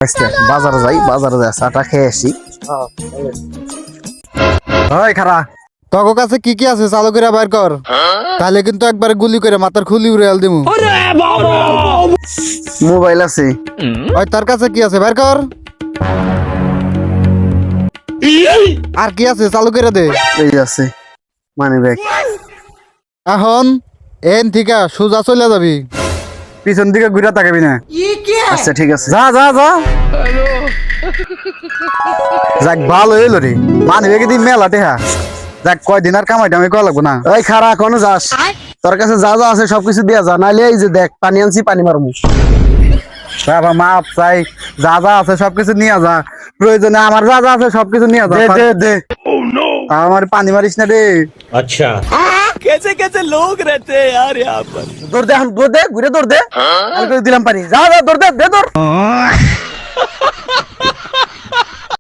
বাজারে যাই, বাজারে যাই চাটা খেয়ে আসি। ওই খারা, তোর কাছে কি কি আছে চালু করে বাইর কর, তাহলে কিন্তু একবারে গুলি করে মাথার খুলি উড়ে আল দিমু। মোবাইল আছে। ওই তোর কাছে কি আছে বাইর কর। আর কি আছে চালু করে দে। এই আছে মানি ব্যাগ। এখন এন থেকে সোজা চলে যাবি, পিছন দিকে ঘুরে তাকাবি না। আচ্ছা ঠিক আছে, যা যা যা। যাক ভালো হইলো রে, মানি ব্যাগে দিন মেলা টেহা। যাক কয়দিন আর কামাইটা আমি কয়া লাগবো না। ওই খারা এখনো যাস, তোর কাছে যা যা আছে সবকিছু দিয়া যা, নাইলে এই যে দেখ পানি আনছি, পানি মারমু। বাবা মাপ চাই, যা যা আছে সবকিছু নিয়ে যা, প্রয়োজনে আমার যা যা আছে সবকিছু নিয়ে যা। দে দে, আমার পানি মারিস না রে। अच्छा कैसे कैसे लोग रहते हैं यार यहाँ पर। দৌড় দে, এখন দৌড় দে, ঘুরে দৌড় দে। আমি করে দিলাম পানি, যা যা দৌড় দে, দে দৌড়।